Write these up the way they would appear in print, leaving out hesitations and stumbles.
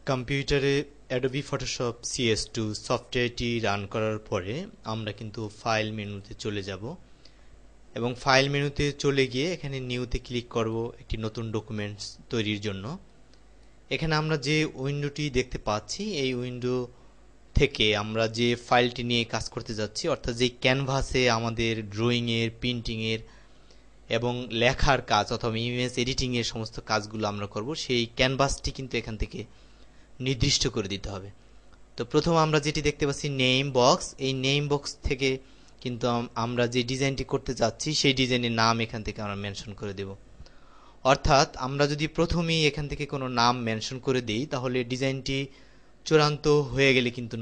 কম্পিউটারে Adobe Photoshop CS2 সফটওয়্যারটি run করার পরে আমরা কিন্তু ফাইল মেনুতে চলে যাব এবং ফাইল মেনুতে চলে গিয়ে এখানে নিউতে ক্লিক করব একটি নতুন ডকুমেন্টস তৈরির জন্য। এখানে আমরা যে উইন্ডোটি দেখতে পাচ্ছি এই উইন্ডো থেকে আমরা যে ফাইলটি নিয়ে কাজ করতে যাচ্ছি, অর্থাৎ যে ক্যানভাসে আমাদের ড্রয়িংয়ের, প্রিন্টিংয়ের এবং লেখার কাজ অথবা ইমেজ এডিটিংয়ের সমস্ত কাজগুলো আমরা করব, সেই ক্যানভাসটি কিন্তু এখান থেকে নির্দিষ্ট করে দিতে হবে। তো প্রথম আমরা যেটি দেখতে পাচ্ছি নেম বক্স, এই নেম বক্স থেকে কিন্তু আমরা যে ডিজাইনটি করতে যাচ্ছি সেই ডিজাইনের নাম এখান থেকে আমরা মেনশন করে দেব। অর্থাৎ আমরা যদি প্রথমেই এখান থেকে কোনো নাম মেনশন করে দিই তাহলে ডিজাইনটি চূড়ান্ত হয়ে গেলে কিন্তু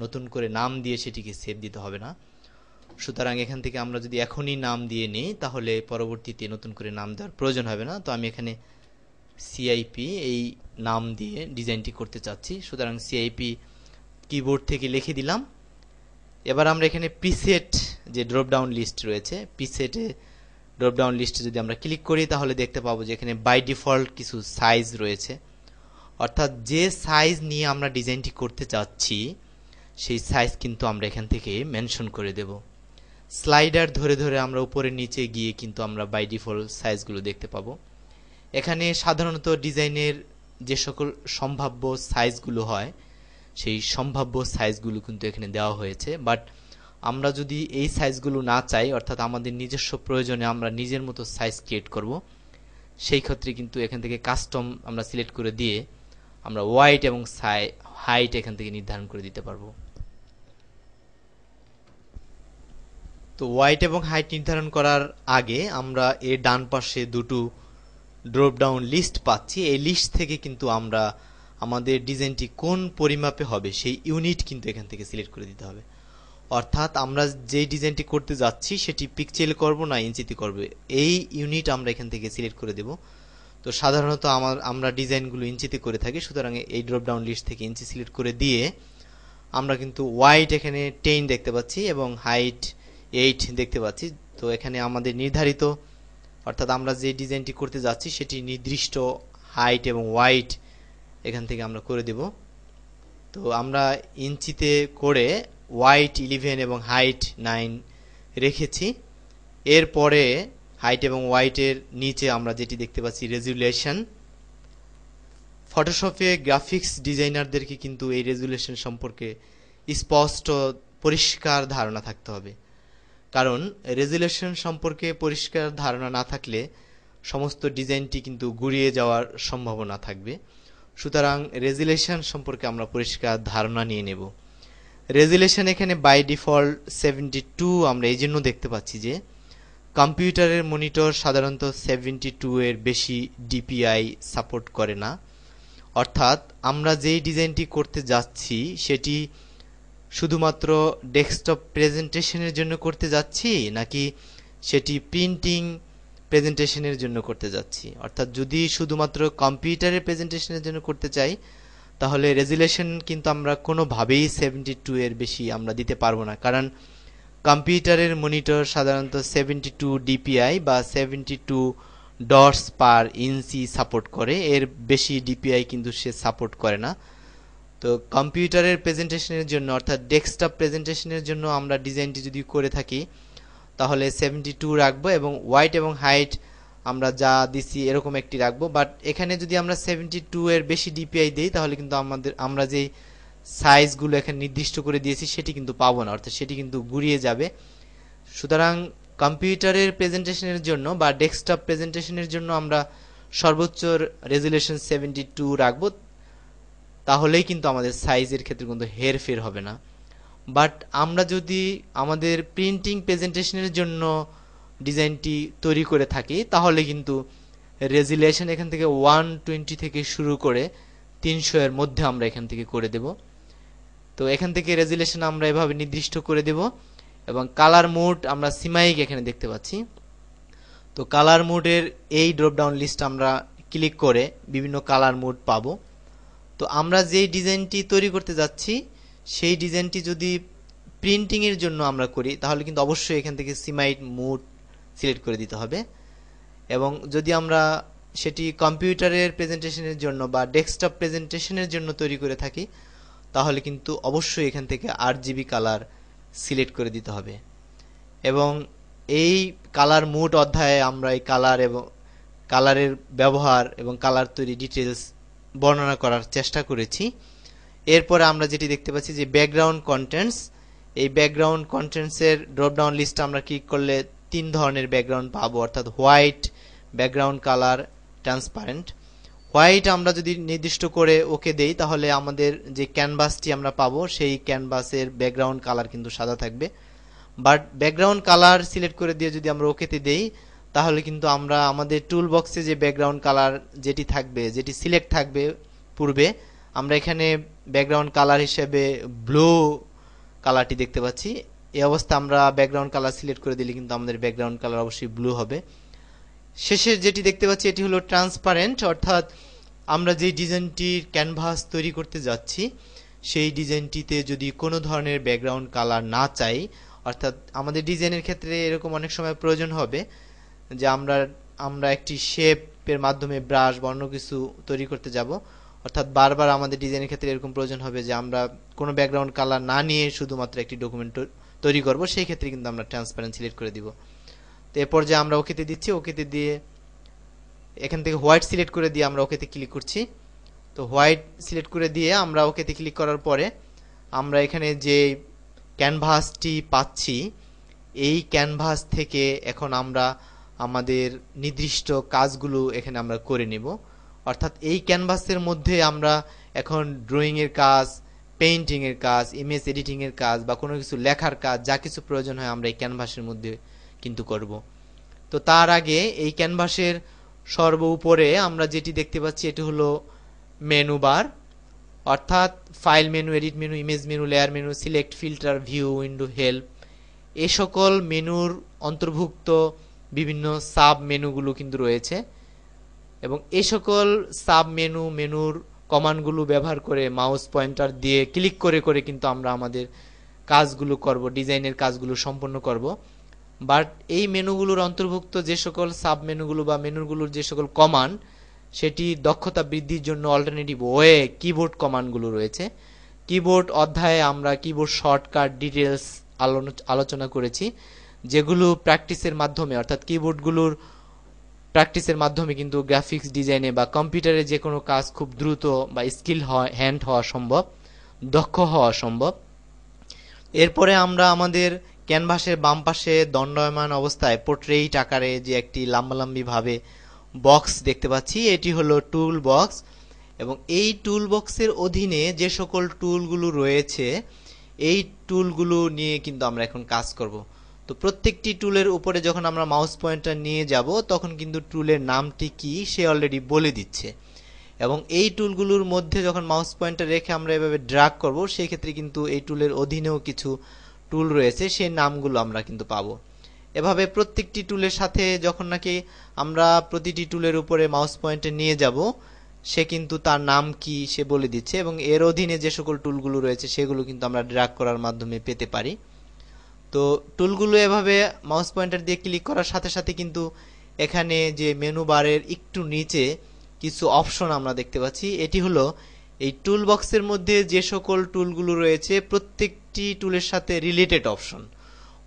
নতুন করে নাম দিয়ে সেটিকে সেভ দিতে হবে না। সুতরাং এখান থেকে আমরা যদি এখনই নাম দিয়ে নিই তাহলে পরবর্তীতে নতুন করে নাম দেওয়ার প্রয়োজন হবে না। তো আমি এখানে সিআইপি এই নাম দিয়ে ডিজাইনটি করতে চাচ্ছি, সুতরাং সিআইপি কিবোর্ড থেকে লিখে দিলাম। এবার আমরা এখানে প্রিসেট যে ড্রপ ডাউন লিস্ট রয়েছে, প্রিসেটে ড্রপ ডাউন লিস্টে যদি আমরা ক্লিক করি তাহলে দেখতে পাবো যে এখানে বাই ডিফল্ট কিছু সাইজ রয়েছে, অর্থাৎ যে সাইজ নিয়ে আমরা ডিজাইনটি করতে চাচ্ছি সেই সাইজ কিন্তু আমরা এখান থেকে মেনশন করে দেব। স্লাইডার ধরে ধরে আমরা উপরে নিচে গিয়ে কিন্তু আমরা বাই ডিফল্ট সাইজগুলো দেখতে পাবো। এখানে সাধারণত ডিজাইনের যে সকল সম্ভাব্য সাইজগুলো হয় সেই সম্ভাব্য সাইজগুলো কিন্তু এখানে দেওয়া হয়েছে, বাট আমরা যদি এই সাইজগুলো না চাই, অর্থাৎ আমাদের নিজস্ব প্রয়োজনে আমরা নিজের মতো সাইজ ক্রিয়েট করব, সেই ক্ষেত্রে কিন্তু এখান থেকে কাস্টম আমরা সিলেক্ট করে দিয়ে আমরা ওয়াইড এবং হাইট এখান থেকে নির্ধারণ করে দিতে পারবো। তো ওয়াইড এবং হাইট নির্ধারণ করার আগে আমরা এর ডান পাশে দুটো ড্রপ ডাউন লিস্ট পাচ্ছি, এই লিস্ট থেকে কিন্তু আমরা আমাদের ডিজাইনটি কোন পরিমাপে হবে সেই ইউনিট কিন্তু এখান থেকে সিলেক্ট করে দিতে হবে। অর্থাৎ আমরা যে ডিজাইনটি করতে যাচ্ছি সেটি পিক্সেল করব না ইঞ্চিতে করব, এই ইউনিট আমরা এখান থেকে সিলেক্ট করে দেব। তো সাধারণত আমরা ডিজাইনগুলো ইঞ্চিতে করে থাকি, সুতরাং এই ড্রপ ডাউন লিস্ট থেকে ইঞ্চি সিলেক্ট করে দিয়ে আমরা কিন্তু ওয়াইড এখানে 10 দেখতে পাচ্ছি এবং হাইট 8 দেখতে পাচ্ছি। তো এখানে আমাদের নির্ধারিত, অর্থাৎ আমরা যে ডিজাইনটি করতে যাচ্ছি সেটি নির্দিষ্ট হাইট এবং ওয়াইড এখান থেকে আমরা করে দেব। তো আমরা ইঞ্চিতে করে ওয়াইট 11 এবং হাইট 9 রেখেছি। এরপরে হাইট এবং ওয়াইটের নিচে আমরা যেটি দেখতে পাচ্ছি রেজুলেশন। ফটোশপে গ্রাফিক্স ডিজাইনারদেরকে কিন্তু এই রেজুলেশন সম্পর্কে স্পষ্ট পরিষ্কার ধারণা থাকতে হবে, কারণ রেজুলেশন সম্পর্কে পরিষ্কার ধারণা না থাকলে সমস্ত ডিজাইনটি কিন্তু গুড়িয়ে যাওয়ার সম্ভাবনা থাকবে। সুতরাং রেজুলেশন সম্পর্কে আমরা পরিষ্কার ধারণা নিয়ে নেব। রেজুলেশন এখানে বাই ডিফল্ট 72 আমরা এই জন্য দেখতে পাচ্ছি যে কম্পিউটারের মনিটর সাধারণত 72 এর বেশি ডিপিআই সাপোর্ট করে না। অর্থাৎ আমরা যেই ডিজাইনটি করতে যাচ্ছি সেটি শুধুমাত্র ডেস্কটপ প্রেজেন্টেশনের জন্য করতে যাচ্ছি নাকি সেটি প্রিন্টিং প্রেজেন্টেশনের জন্য করতে যাচ্ছি। অর্থাৎ যদি শুধুমাত্র কম্পিউটারের প্রেজেন্টেশনের জন্য করতে চাই তাহলে রেজুলেশন কিন্তু আমরা কোনোভাবেই 72 এর বেশি আমরা দিতে পারবো না, কারণ কম্পিউটারের মনিটর সাধারণত 72 ডিপিআই বা 72 ডটস পার ইঞ্চি সাপোর্ট করে, এর বেশি ডিপিআই কিন্তু সে সাপোর্ট করে না। তো কম্পিউটারের প্রেজেন্টেশনের জন্য অর্থাৎ ডেস্কটপ প্রেজেন্টেশনের জন্য আমরা ডিজাইনটি যদি করে থাকি তাহলে 72 রাখবো এবং ওয়াইড এবং হাইট আমরা যা দিছি এরকম একটি রাখবো। বাট এখানে যদি আমরা 72 এর বেশি ডিপিআই দিই তাহলে কিন্তু আমরা যে সাইজগুলো এখানে নির্দিষ্ট করে দিয়েছি সেটি কিন্তু পাবো না, অর্থাৎ সেটি কিন্তু গুড়িয়ে যাবে। সুতরাং কম্পিউটারের প্রেজেন্টেশনের জন্য বা ডেস্কটপ প্রেজেন্টেশনের জন্য আমরা সর্বোচ্চ রেজুলেশন 72 রাখবো, তাহলেই কিন্তু আমাদের সাইজের ক্ষেত্রে কিন্তু হেরফের হবে না। বাট আমরা যদি আমাদের প্রিন্টিং প্রেজেন্টেশনের জন্য ডিজাইনটি তৈরি করে থাকি তাহলে কিন্তু রেজুলেশন এখান থেকে 120 থেকে শুরু করে 300 এর মধ্যে আমরা এখান থেকে করে দেব। তো এখান থেকে রেজুলেশন আমরা এভাবে নির্দিষ্ট করে দেব এবং কালার মোড আমরা সিমাইক এখানে দেখতে পাচ্ছি। তো কালার মোডের এই ড্রপ ডাউন লিস্ট আমরা ক্লিক করে বিভিন্ন কালার মোড পাবো। তো আমরা যেই ডিজাইনটি তৈরি করতে যাচ্ছি সেই ডিজাইনটি যদি প্রিন্টিং এর জন্য আমরা করি তাহলে কিন্তু অবশ্যই এখান থেকে সিমাইট মোড সিলেক্ট করে দিতে হবে। এবং যদি আমরা সেটি কম্পিউটারের প্রেজেন্টেশনের জন্য বা ডেস্কটপ প্রেজেন্টেশনের জন্য তৈরি করে থাকি, তাহলে কিন্তু অবশ্যই এখান থেকে RGB কালার সিলেক্ট করে দিতে হবে। এবং এই কালার মুড অধ্যায়ে আমরা এই কালার এবং কালারের ব্যবহার এবং কালার তৈরি ডিটেলস বর্ণনা করার চেষ্টা করেছি। এরপরে আমরা যেটি দেখতে পাচ্ছি যে ব্যাকগ্রাউন্ড কন্টেন্টস, এই ব্যাকগ্রাউন্ড কন্টেন্টসের ড্রপডাউন লিস্টে আমরা ক্লিক করলে 3 ধরনের ব্যাকগ্রাউন্ড পাবো, অর্থাৎ white, background colour, transparent. White আমরা যদি নির্দিষ্ট করে ওকে দেই তাহলে আমাদের যে ক্যানভাসটি আমরা পাবো সেই ক্যানভাসের ব্যাকগ্রাউন্ড কালার কিন্তু সাদা থাকবে। বাট ব্যাকগ্রাউন্ড কালার সিলেক্ট করে দিয়ে যদি আমরা ওকেতে দেই তাহলে কিন্তু আমরা আমাদের টুল বক্সে যে ব্যাকগ্রাউন্ড কালার যেটি থাকবে, যেটি সিলেক্ট থাকবে পূর্বে, আমরা এখানে ব্যাকগ্রাউন্ড কালার হিসেবে ব্লু কালারটি দেখতে পাচ্ছি। এই অবস্থা আমরা ব্যাকগ্রাউন্ড কালার সিলেক্ট করে দিলে কিন্তু আমাদের ব্যাকগ্রাউন্ড কালার অবশ্যই ব্লু হবে। শেষে যেটি দেখতে পাচ্ছি এটি হলো ট্রান্সপারেন্ট, অর্থাৎ আমরা যে ডিজাইনটির ক্যানভাস তৈরি করতে যাচ্ছি সেই ডিজাইনটিতে যদি কোনো ধরনের ব্যাকগ্রাউন্ড কালার না চাই, অর্থাৎ আমাদের ডিজাইনের ক্ষেত্রে এরকম অনেক সময় প্রয়োজন হবে যে আমরা একটি শেপের মাধ্যমে ব্রাশ বা অন্য কিছু তৈরি করতে যাব, অর্থাৎ বারবার আমাদের ডিজাইনের ক্ষেত্রে এরকম প্রয়োজন হবে যে আমরা কোনো ব্যাকগ্রাউন্ড কালার না নিয়ে শুধুমাত্র একটি ডকুমেন্ট তৈরি করব, সেই ক্ষেত্রে কিন্তু আমরা ট্রান্সপারেন্ট সিলেক্ট করে দিব। তো এরপর যে আমরা ওকেতে দিচ্ছি, ওকেতে দিয়ে এখান থেকে হোয়াইট সিলেক্ট করে দিয়ে আমরা ওকেতে ক্লিক করছি। তো হোয়াইট সিলেক্ট করে দিয়ে আমরা ওকেতে ক্লিক করার পরে আমরা এখানে যে ক্যানভাসটি পাচ্ছি এই ক্যানভাস থেকে এখন আমরা আমাদের নির্দিষ্ট কাজগুলো এখানে আমরা করে নেব, অর্থাৎ এই ক্যানভাসের মধ্যে আমরা এখন ড্রয়িংয়ের কাজ, পেইন্টিংয়ের কাজ, ইমেজ এডিটিংয়ের কাজ বা কোনো কিছু লেখার কাজ, যা কিছু প্রয়োজন হয় আমরা এই ক্যানভাসের মধ্যে কিন্তু করব। তো তার আগে এই ক্যানভাসের সর্ব উপরে আমরা যেটি দেখতে পাচ্ছি এটি হলো মেনু বার, অর্থাৎ file menu, edit menu, image menu, layer menu, select, filter, view, window, help, এই সকল মেনুর অন্তর্ভুক্ত বিভিন্ন সাব মেনুগুলো কিন্তু রয়েছে। এবং এই সকল সাব মেনুর কমান্ডগুলো ব্যবহার করে মাউস পয়েন্টার দিয়ে ক্লিক করে করে কিন্তু আমরা আমাদের কাজগুলো করব, ডিজাইনের কাজগুলো সম্পন্ন করব। বাট এই মেনুগুলোর অন্তর্ভুক্ত যে সকল সাব মেনুগুলো বা মেনুগুলোর যে সকল কমান্ড, সেটি দক্ষতা বৃদ্ধির জন্য অল্টারনেটিভ ওয়ে কিবোর্ড কমান্ডগুলো রয়েছে। কিবোর্ড অধ্যায়ে আমরা কিবোর্ড শর্টকাট ডিটেলস আলোচনা করেছি, যেগুলো প্র্যাকটিসের মাধ্যমে, অর্থাৎ কিবোর্ডগুলোর প্র্যাকটিসের মাধ্যমে কিন্তু গ্রাফিক্স ডিজাইনে বা কম্পিউটারে যে কোনো কাজ খুব দ্রুত বা স্কিল হ্যান্ড হওয়া সম্ভব, দক্ষ হওয়া সম্ভব। এরপরে আমরা আমাদের ক্যানভাসের বাম পাশে দণ্ডায়মান অবস্থায় পোর্ট্রেইট আকারে যে একটি লম্বালম্বি ভাবে বক্স দেখতে পাচ্ছি, এটি হলো টুল বক্স। এবং এই টুল বক্সের অধীনে যে সকল টুলগুলো রয়েছে এই টুলগুলো নিয়ে কিন্তু আমরা এখন কাজ করব। তো প্রত্যেকটি টুলের উপরে যখন আমরা মাউস পয়েন্টার নিয়ে যাব তখন কিন্তু টুলের নামটি কি সে অলরেডি বলে দিচ্ছে। এবং এই টুলগুলোর মধ্যে যখন মাউস পয়েন্টার রেখে আমরা এভাবে ড্র্যাগ করব সেই ক্ষেত্রে কিন্তু এই টুলের অধীনেও কিছু টুল রয়েছে, সেই নামগুলো আমরা কিন্তু পাবো। এভাবে প্রত্যেকটি টুলের সাথে যখন নাকি আমরা প্রতিটি টুলের উপরে মাউস পয়েন্টার নিয়ে যাব সে কিন্তু তার নাম কি সে বলে দিচ্ছে, এবং এর অধীনে যে সকল টুলগুলো রয়েছে সেগুলো কিন্তু আমরা ড্র্যাগ করার মাধ্যমে পেতে পারি। তো টুলগুলো এভাবে মাউস পয়েন্টার দিয়ে ক্লিক করার সাথে সাথে কিন্তু এখানে যে মেনু বারের একটু নিচে কিছু অপশন আমরা দেখতে পাচ্ছি, এটি হলো এই টুল বক্সের মধ্যে যে সকল টুলগুলো রয়েছে প্রত্যেকটি টুলের সাথে রিলেটেড অপশন।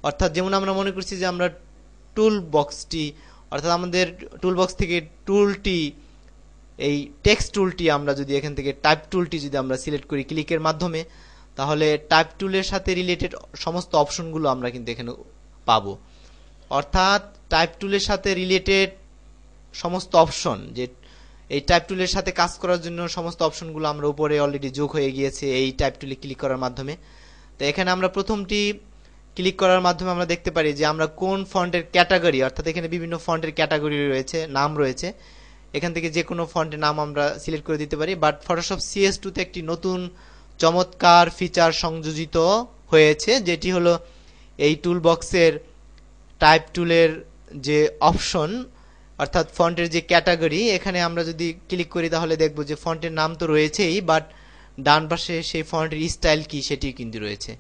অর্থাৎ যেমন আমরা মনে করছি যে আমরা টুল বক্সটি, অর্থাৎ আমাদের টুল বক্স থেকে টুলটি, এই টেক্সট টুলটি আমরা যদি এখান থেকে টাইপ টুলটি যদি আমরা সিলেক্ট করি ক্লিকের মাধ্যমে, তাহলে টাইপ টুলের সাথে রিলেটেড সমস্ত অপশনগুলো আমরা কিন্তু এখানে পাবো। অর্থাৎ টাইপ টুলের সাথে রিলেটেড সমস্ত অপশন, যে এই টাইপ টুলের সাথে কাজ করার জন্য সমস্ত অপশনগুলো আমরা উপরে অলরেডি যোগ হয়ে গিয়েছে এই টাইপ টুলে ক্লিক করার মাধ্যমে। তো এখানে আমরা প্রথমটি ক্লিক করার মাধ্যমে আমরা দেখতে পারি যে আমরা কোন ফন্টের ক্যাটাগরি, অর্থাৎ এখানে বিভিন্ন ফন্টের ক্যাটাগরি রয়েছে, নাম রয়েছে, এখান থেকে যে কোনো ফন্টের নাম আমরা সিলেক্ট করে দিতে পারি। বাট ফটোশপ CS2 তে একটি নতুন চমৎকার ফিচার সংযোজিত হয়েছে, যেটি হলো এই টুল বক্সের টাইপ টুলের যে অপশন, অর্থাৎ ফন্টের যে ক্যাটাগরি, এখানে আমরা যদি ক্লিক করি তাহলে দেখব যে ফন্টের নাম তো রয়েছেই, বাট ডান পাশে সেই ফন্টের স্টাইল কি সেটি কিন্তু রয়েছে।